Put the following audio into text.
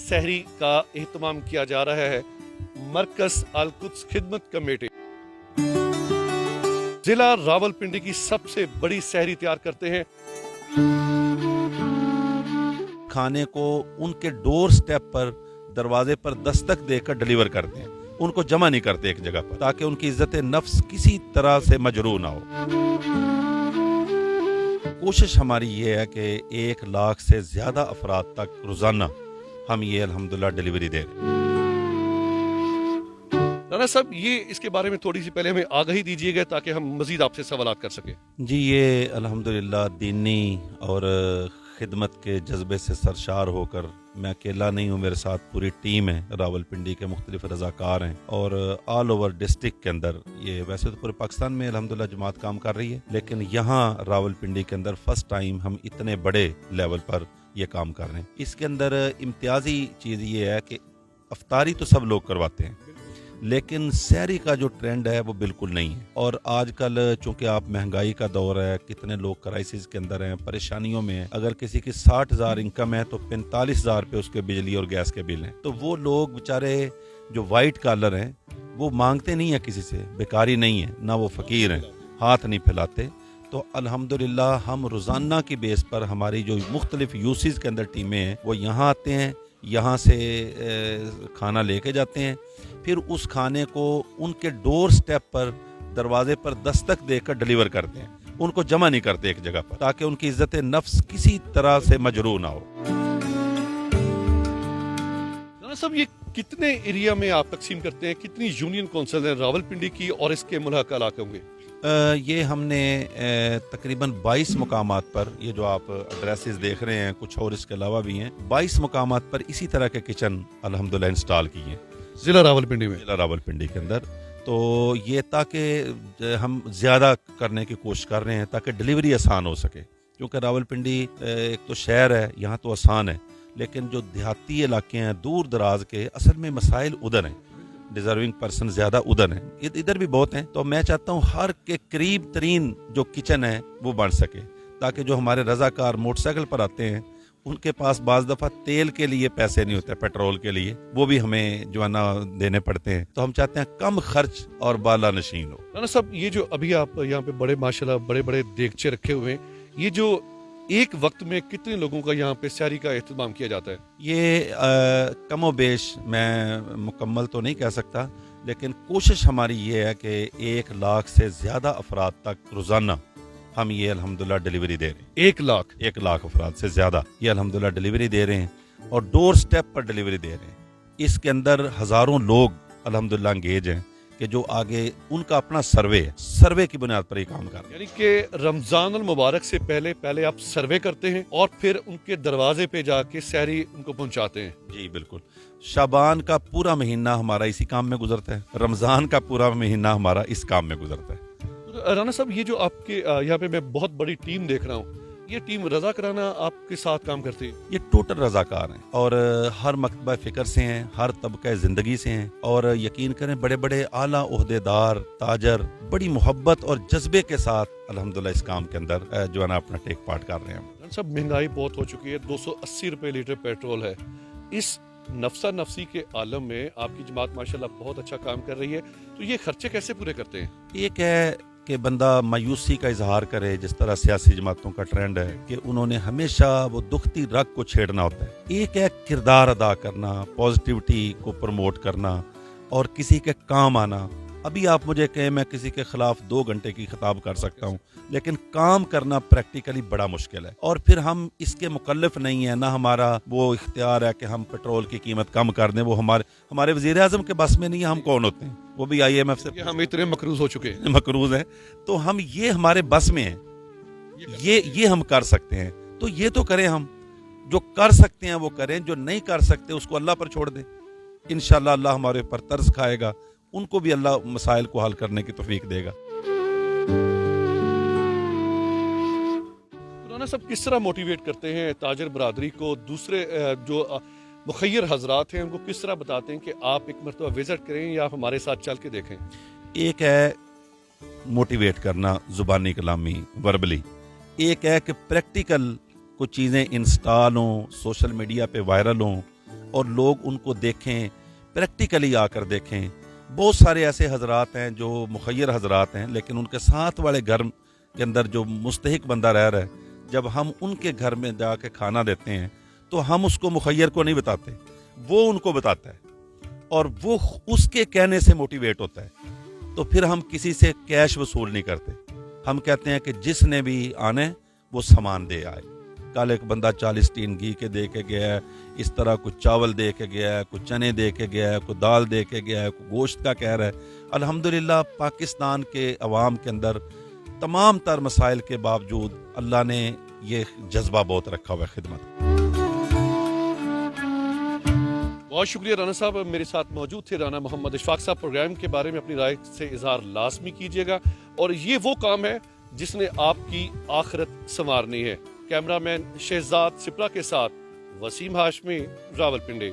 सहरी का एहतमाम किया जा रहा है। मरकज अल-कुद्स खिदमत कमेटी जिला रावलपिंडी की सबसे बड़ी सहरी तैयार करते हैं। खाने को उनके डोर स्टेप पर, दरवाजे पर दस्तक देकर डिलीवर करते हैं, उनको जमा नहीं करते एक जगह पर, ताकि उनकी इज्जत नफ्स किसी तरह से मजरूह ना हो। कोशिश हमारी ये है कि 1 लाख से ज्यादा अफराद तक रोजाना हम ये अल्हम्दुलिल्लाह डिलीवरी दे रहे हैं। राना साहब, ये इसके बारे में थोड़ी सी पहले हमें आगाही दीजिएगा ताकि हम मजीद आपसे सवालात कर सकें। जी, ये अल्हम्दुलिल्लाह दीनी और खिदमत के जज्बे से सरशार होकर, मैं अकेला नहीं हूँ, मेरे साथ पूरी टीम है, रावलपिंडी के मुख्तलिफ रज़ाकार हैं और ऑल ओवर डिस्ट्रिक्ट के अंदर, ये वैसे तो पूरे पाकिस्तान में अल्हम्दुलिल्लाह जमात काम कर रही है, लेकिन यहाँ रावलपिंडी के अंदर फर्स्ट टाइम हम इतने बड़े लेवल पर ये काम कर रहे हैं। इसके अंदर इम्तियाजी चीज़ ये है कि अफ्तारी तो सब लोग करवाते हैं, लेकिन सहरी का जो ट्रेंड है वो बिल्कुल नहीं है। और आजकल चूंकि आप महंगाई का दौर है, कितने लोग क्राइसिस के अंदर हैं, परेशानियों में हैं। अगर किसी की 60,000 इनकम है तो 45,000 रुपये उसके बिजली और गैस के बिल हैं। तो वो लोग बेचारे जो वाइट कॉलर हैं वो मांगते नहीं है किसी से, बेकारी नहीं है, ना वो फकीर हैं, हाथ नहीं फैलाते। तो अल्हम्दुलिल्लाह हम रोज़ाना की बेस पर हमारी जो मुख्तलिफ यूसेज के अंदर टीमें हैं वो यहाँ आते हैं, यहाँ से खाना लेके जाते हैं, फिर उस खाने को उनके डोर स्टेप पर, दरवाजे पर दस्तक देकर डिलीवर करते हैं, उनको जमा नहीं करते एक जगह पर, ताकि उनकी इज्जत नफ्स किसी तरह से मजरूह ना हो। सब ये कितने एरिया में आप तकसीम करते हैं, कितनी यूनियन कौंसिल है रावलपिंडी की और इसके मुल्हका इलाके होंगे? ये हमने तकरीबन 22 मुकामात पर, ये जो आप एड्रेसेस देख रहे हैं, कुछ और इसके अलावा भी हैं, 22 मुकामात पर इसी तरह के किचन अल्हम्दुलिल्लाह इंस्टॉल किए हैं जिला रावलपिंडी में, जिला रावलपिंडी के अंदर। तो ये ताकि हम ज़्यादा करने की कोशिश कर रहे हैं ताकि डिलीवरी आसान हो सके, क्योंकि रावलपिंडी एक तो शहर है, यहाँ तो आसान है, लेकिन जो देहाती इलाके हैं, दूर दराज के, असल में मसाइल उधर हैं, डिजर्विंग पर्सन ज्यादा उधर हैं, इधर भी बहुत हैं। तो मैं चाहता हूँ हर के करीब तरीन जो किचन है वो बन सके, ताकि जो हमारे रजाकार मोटरसाइकिल पर आते हैं उनके पास बाज़ दफ़ा तेल के लिए पैसे नहीं होते, पेट्रोल के लिए, वो भी हमें जो है ना देने पड़ते हैं। तो हम चाहते हैं कम खर्च और बाला नशीन हो। राना साहब, ये जो अभी आप यहाँ पे बड़े माशाल्लाह बड़े बड़े देगचे रखे हुए हैं, ये जो एक वक्त में कितने लोगों का यहाँ पे सहरी का एहतमाम किया जाता है? ये कमो बेश मैं मुकम्मल तो नहीं कह सकता, लेकिन कोशिश हमारी ये है कि 1 लाख से ज़्यादा अफराद तक रोज़ाना हम ये अल्हम्दुलिल्लाह डिलीवरी दे रहे हैं। 1 लाख अफराद से ज़्यादा ये अल्हम्दुलिल्लाह डिलीवरी दे रहे हैं और डोर स्टेप पर डिलीवरी दे रहे हैं। इसके अंदर हज़ारों लोग अल्हम्दुलिल्लाह एंगेज हैं कि जो आगे उनका अपना सर्वे की बुनियाद पर ही काम कर रहे हैं। यानी कि रमजान अल मुबारक से पहले आप सर्वे करते हैं और फिर उनके दरवाजे पे जाके सहरी उनको पहुंचाते हैं? जी बिल्कुल। शाबान का पूरा महीना हमारा इसी काम में गुजरता है, रमजान का पूरा महीना हमारा इस काम में गुजरता है। राना साहब, ये जो आपके यहाँ पे मैं बहुत बड़ी टीम देख रहा हूँ, ये टीम रजा कराना आपके साथ काम करती है? ये टोटल रजाकार हैं और हर मकतबा फिक्र से हैं, हर तबके ज़िंदगी से हैं, और यकीन करें बड़े बड़े आला ओहदेदार, ताजर बड़ी मोहब्बत और जज्बे के साथ अल्हम्दुलिल्लाह इस काम के अंदर जो है ना अपना टेक पार्ट कर रहे हैं। राना साहब, महंगाई बहुत हो चुकी है, 280 रुपये लीटर पेट्रोल है। इस नफसा नफसी के आलम में आपकी जमात माशाल्लाह बहुत अच्छा काम कर रही है, तो ये खर्चे कैसे पूरे करते हैं? एक है कि बंदा मायूसी का इजहार करे, जिस तरह सियासी जमातों का ट्रेंड है कि उन्होंने हमेशा वो दुखती रग को छेड़ना होता है। एक है किरदार अदा करना, पॉजिटिविटी को प्रमोट करना और किसी के काम आना। अभी आप मुझे कहें मैं किसी के खिलाफ 2 घंटे की खिताब कर सकता हूँ, लेकिन काम करना प्रैक्टिकली बड़ा मुश्किल है। और फिर हम इसके मुकल्लफ नहीं है, ना हमारा वो इख्तियार है कि हम पेट्रोल की कीमत कम कर दें, वो हमारे वज़ीर आज़म के बस में नहीं है। हम कौन होते हैं? वो भी IMF से हम इतने मकरूज हो चुके हैं, मकरूज हैं, तो हम ये हमारे बस में है, ये हम कर सकते हैं, तो ये तो करें। हम जो कर सकते हैं वो करें, जो नहीं कर सकते उसको अल्लाह पर छोड़ दें। इंशाअल्लाह अल्लाह हमारे ऊपर तरस खाएगा, उनको भी अल्लाह मसाइल को हल करने की तौफीक देगा। राना साहब, किस तरह मोटिवेट करते हैं ताजर बरादरी को, दूसरे जो मुखय्यर हजरात हैं उनको किस तरह बताते हैं कि आप एक मरतबा विजिट करें या हमारे साथ चल के देखें? एक है मोटिवेट करना जुबानी कलामी वर्बली, एक है कि प्रैक्टिकल कुछ चीज़ें इंस्टॉल हों, सोशल मीडिया पे वायरल हों اور لوگ ان کو دیکھیں, پریکٹیکلی آ کر دیکھیں. بہت سارے ایسے حضرات ہیں جو مخیر حضرات ہیں, لیکن ان کے ساتھ والے گھر کے اندر جو مستحق بندہ رہ رہا ہے, جب ہم ان کے گھر میں جا کے کھانا دیتے ہیں تو ہم اس کو مخیر کو نہیں بتاتے, وہ ان کو بتاتا ہے اور وہ اس کے کہنے سے موٹیویٹ ہوتا ہے. تو پھر ہم کسی سے کیش وصول نہیں کرتے, ہم کہتے ہیں کہ جس نے بھی آنے وہ سامان دے آئے. کل ایک بندہ 40 ٹین گھی کے دے کے گیا ہے, اس طرح کچھ چاول دے کے گیا ہے, کچھ چنے دے کے گیا ہے, کوئی دال دے کے گیا ہے, کوئی گوشت کا کہہ رہا ہے. الحمدللہ پاکستان کے عوام کے اندر تمام تر مسائل کے باوجود اللہ نے یہ جذبہ بہت رکھا ہوا ہے خدمت. بہت شکریہ رانا صاحب, میرے ساتھ موجود تھے رانا محمد اشفاق صاحب. پروگرام کے بارے میں اپنی رائے سے اظہار لازمی کیجیے گا, اور یہ وہ کام ہے جس نے آپ کی آخرت سنوارنی ہے. کیمرہ مین شہزاد سپرا کے ساتھ وسیم ہاشمی, راولپنڈی.